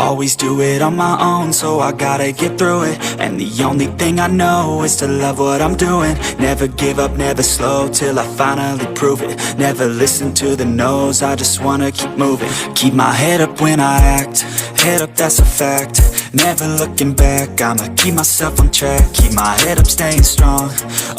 Always do it on my own, so I gotta get through it. And the only thing I know is to love what I'm doing. Never give up, never slow, till I finally prove it. Never listen to the no's, I just wanna keep moving. Keep my head up when I act, head up, that's a fact. Never looking back, I'ma keep myself on track. Keep my head up, staying strong,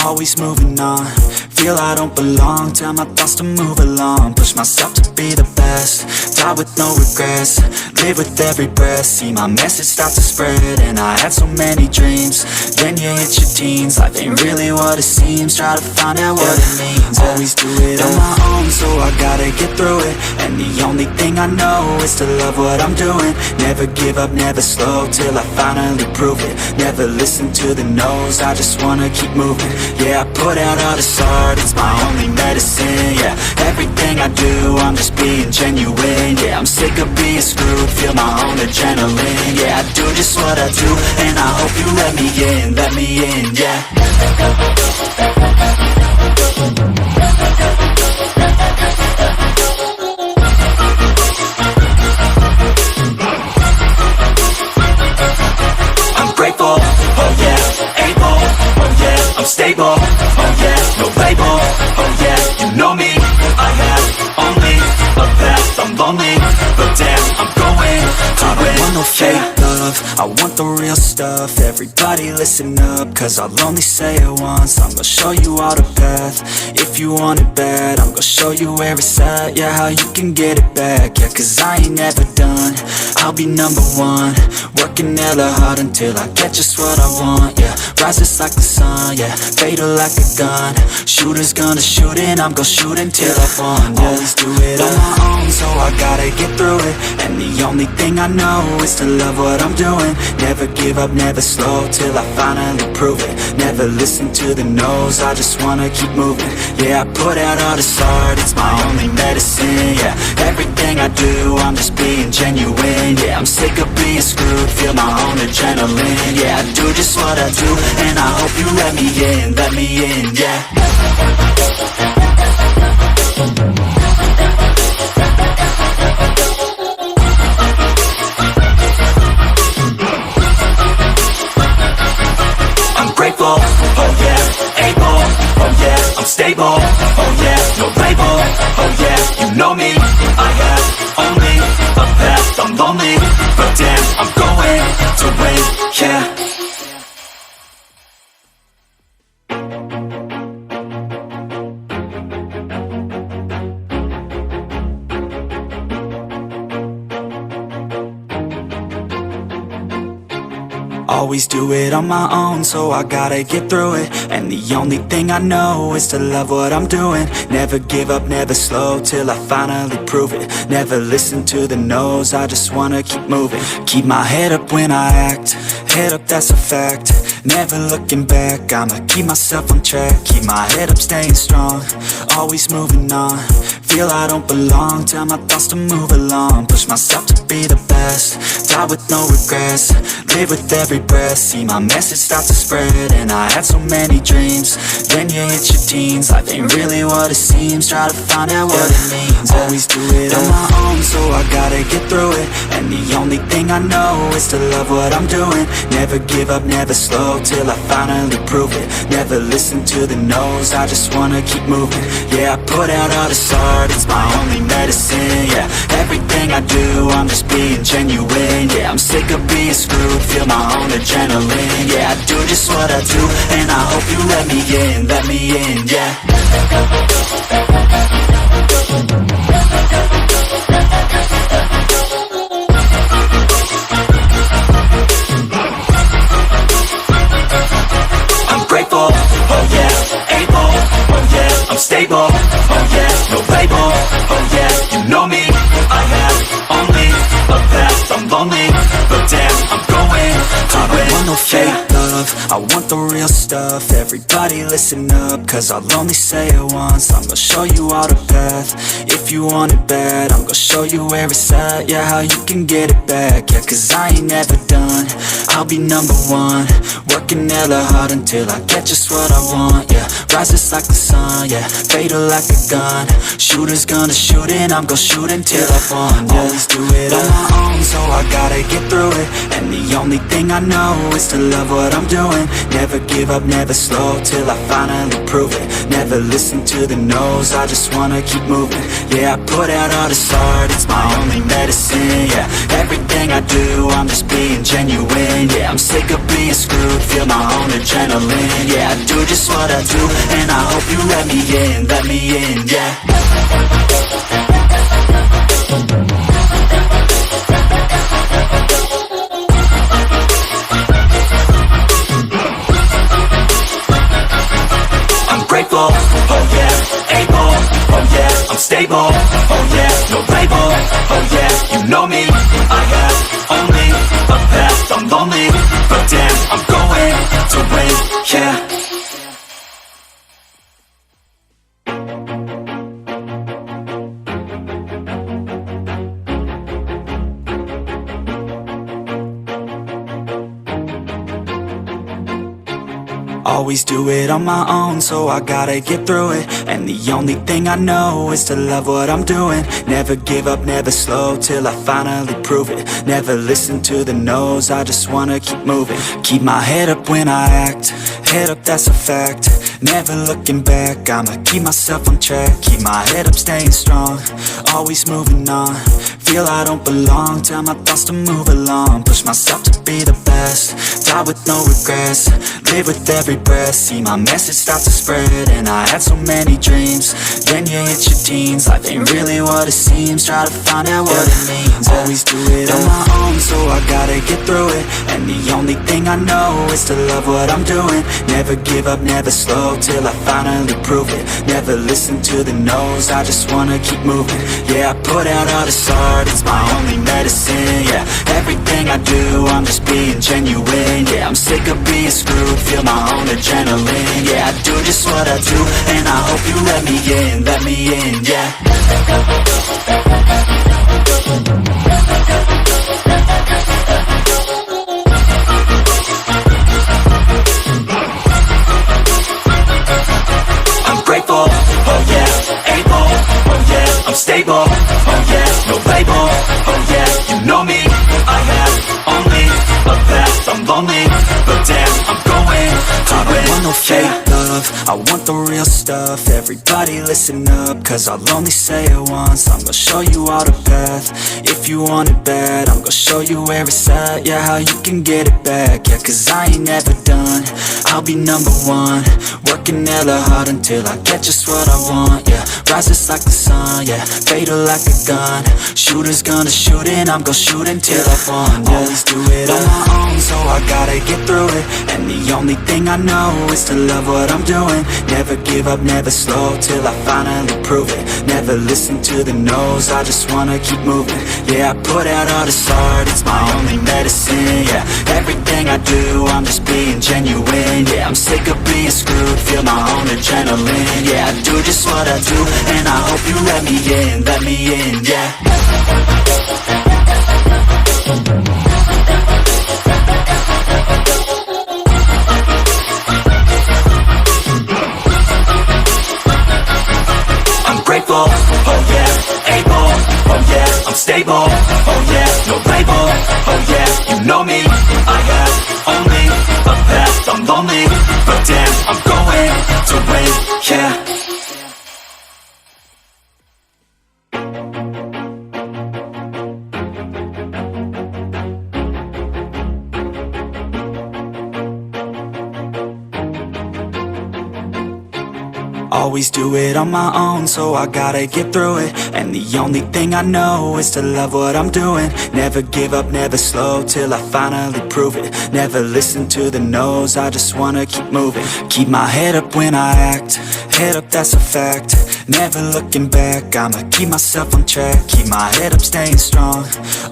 always moving on. Feel I don't belong, tell my thoughts to move along. Push myself to be the best, die with no regrets. Live with every breath, see my message start to spread. And I had so many dreams, then you hit your teens. Life ain't really what it seems, try to find out what it means. Always do it on my own, so I gotta get through it. And the only thing I know is to love what I'm doing. Never give up, never slow, till I finally prove it. Never listen to the no's, I just wanna keep moving. Yeah, I put out all this art, it's my only medicine. Yeah, everything I do, I'm just being genuine. Yeah, I'm sick of being screwed, feel my own adrenaline. Yeah, I do just what I do, and I hope you let me in, yeah. I'm grateful, oh yeah, able, oh yeah, I'm stable, oh yeah, no label, oh yeah, you know me, I have only a path, I'm lonely, but damn, I'm going to win. I don't want no fake love, I want the real stuff. Everybody listen up, cause I'll only say it once. I'm gonna show you all the path, if you want it bad. I'm gonna show you where it's at, yeah, how you can get it back. Yeah, cause I ain't never done, I'll be number one. Working hella hard until I get just what I want, yeah. Rises like the sun, yeah, fatal like a gun. Shooter's gonna shoot and I'm gonna shoot until I won, yeah. Always do it on my own, so I gotta get through it. And the only thing I know is to love what I'm doing. Never give up, never slow, till I finally prove it. Never listen to the no's, I just wanna keep moving. Yeah, I put out all this art, it's my only medicine. Yeah, everything I do, I'm just being genuine. Yeah, I'm sick of being screwed, feel my own adrenaline. Yeah, I do just what I do, and I hope you let me in, yeah. I'm grateful, oh yeah, able, oh yeah, I'm stable, oh yeah, no label, oh yeah, you know me, I have only a path, I'm lonely, but damn, I'm going to win, yeah. Always do it on my own, so I gotta get through it. And the only thing I know is to love what I'm doing. Never give up, never slow, till I finally prove it. Never listen to the no's, I just wanna keep moving. Keep my head up when I act, head up, that's a fact. Never looking back, I'ma keep myself on track. Keep my head up, staying strong, always moving on. Feel I don't belong, tell my thoughts to move along. Push myself to be the best, die with no regrets. Live with every breath, see my message start to spread. And I had so many dreams, then you hit your teens. Life ain't really what it seems, try to find out what it means. Always do it on my own, so I gotta get through it. And the only thing I know is to love what I'm doing. Never give up, never slow, till I finally prove it. Never listen to the no's, I just wanna keep moving. Yeah, I put out all this art, it's my only medicine. Yeah, everything I do, I'm just being genuine. Yeah, I'm sick of being screwed, feel my own adrenaline. Yeah, I do just what I do, and I hope you let me in, yeah. I'm grateful, oh yeah, able, oh yeah, I'm stable, oh yeah, no label, oh yeah, you know me, I have only a path, I'm lonely, but damn, I'm going to win. I don't want no fake love, I want the real stuff. Everybody listen up, cause I'll only say it once. I'm gonna show you all the path, if you want it bad. I'm gonna show you where it's at, yeah, how you can get it back. Yeah, cause I ain't never done, I'll be number one. Working hella hard until I get just what I want, yeah. Rises like the sun, yeah. Fatal like a gun. Shooters gonna shoot and I'm gonna shoot until I won, yeah. Always do it on my own, so I gotta get through it. And the only thing I know is to love what I'm doing. Never give up, never slow, till I finally prove it. Never listen to the no's, I just wanna keep moving. Yeah, I put out all this art, it's my only medicine, yeah. Everything I do, I'm just being genuine, yeah. I'm sick of being screwed, feel my own adrenaline, yeah. I do just what I do, and I hope you let me in, yeah. Grateful, oh yeah, able, oh yeah, I'm stable, oh yeah, no label, oh yeah, you know me, I have only a path, I'm lonely, but damn, I'm going to win, yeah. Always do it on my own, so I gotta get through it. And the only thing I know is to love what I'm doing. Never give up, never slow, till I finally prove it. Never listen to the no's, I just wanna keep moving. Keep my head up when I act, head up, that's a fact. Never looking back, I'ma keep myself on track. Keep my head up, staying strong, always moving on. Feel I don't belong, tell my thoughts to move along. Push myself to be the best, die with no regrets. Live with every breath, see my message start to spread. And I had so many dreams, then you hit your teens. Life ain't really what it seems, try to find out what it means. Always do it on my own, so I gotta get through it. And the only thing I know is to love what I'm doing. Never give up, never slow, till I finally prove it. Never listen to the no's, I just wanna keep moving. Yeah, I put out all this art, it's my only medicine, yeah. Everything I do, I'm just being genuine, yeah. I'm sick of being screwed, feel my own adrenaline, yeah. I do just what I do, and I hope you let me in, yeah. I'm grateful, oh yeah, able, oh yeah, I'm stable, oh yeah, no label, oh yeah, you know me, I have only a path, I'm lonely, but damn, I'm going to win. I don't want no fake love, I want the real stuff. Everybody listen up, cause I'll only say it once. I'm gonna show you all the path, if you want it bad. I'm gonna show you where it's at, yeah, how you can get it back. Yeah, cause I ain't never done, I'll be number one. Working hella hard until I get just what I want, yeah. Rises like the sun, yeah, fatal like a gun. Shooters gonna shoot and I'm gonna shoot until I won, yeah. Always do it on my own, so I gotta get through it. And the only thing I know is to love what I'm doing. Never give up, never slow, till I finally prove it. Never listen to the no's, I just wanna keep moving. Yeah, I put out all this art, it's my only medicine, yeah. Everything I do, I'm just being genuine, yeah. I'm sick of being screwed, feel my own adrenaline, yeah. I do just what I do, and I hope you let me in, yeah. I'm grateful, oh yeah, able, oh yeah, I'm stable, oh yeah, no label, oh yeah, you know me, I have only a path, I'm lonely, but damn, I'm going to win, yeah. Always do it on my own, so I gotta get through it. And the only thing I know is to love what I'm doing. Never give up, never slow, till I finally prove it. Never listen to the no's, I just wanna keep moving. Keep my head up when I act, head up, that's a fact. Never looking back, I'ma keep myself on track. Keep my head up, staying strong,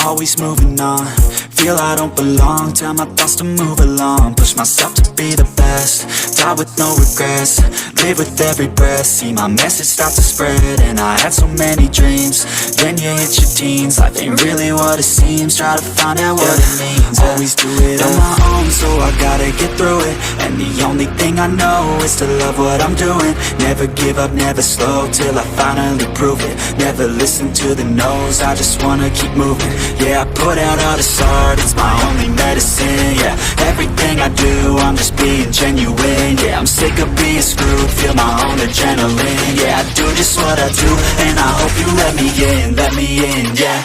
always moving on. Feel I don't belong, tell my thoughts to move along. Push myself to be the best, die with no regrets. Live with every breath, see my message start to spread. And I had so many dreams, then you hit your teens. Life ain't really what it seems, try to find out what it means. Always do it on my own, so I gotta get through it. And the only thing I know is to love what I'm doing. Never give up, never slow, till I finally prove it. Never listen to the no's, I just wanna keep moving. Yeah, I put out all this art, it's my only medicine. Yeah, everything I do, I'm just being genuine. Yeah, I'm sick of being screwed, feel my own adrenaline. Yeah, I do just what I do, and I hope you let me in, yeah.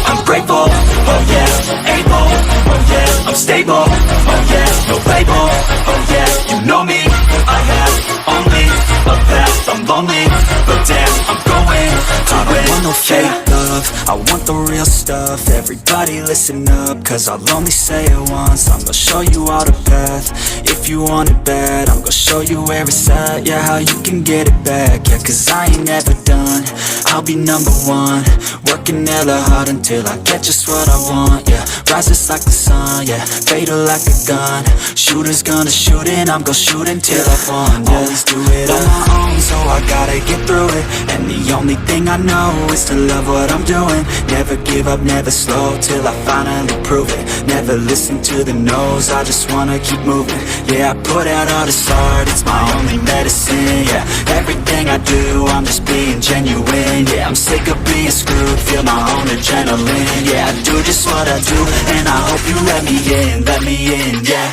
I'm grateful, oh yeah, able, oh yeah, I'm stable, oh yeah, no label, oh yeah, you know me, I have only a path, I'm lonely, but damn, I'm going to win. I don't want no fake love, I want the real stuff. Everybody listen up, cause I'll only say it once. I'm gonna show you all the path, if you want it bad. I'm gonna show you where it's at, yeah, how you can get it back. Yeah, cause I ain't never done, I'll be number one. Working hella hard until I get just what I want, yeah. Rises like the sun, yeah, fatal like a gun. Shooter's gonna shoot and I'm gonna shoot until I won, yeah. Always do it on my own, so I gotta get through it. And the only thing I know is to love what I'm doing. Never give up, never slow, till I finally prove it. Never listen to the no's, I just wanna keep moving. Yeah, I put out all this art, it's my only medicine. Yeah, everything I do, I'm just being genuine. Yeah, I'm sick of being screwed, feel my own adrenaline. Yeah, I do just what I do, and I hope you let me in, yeah.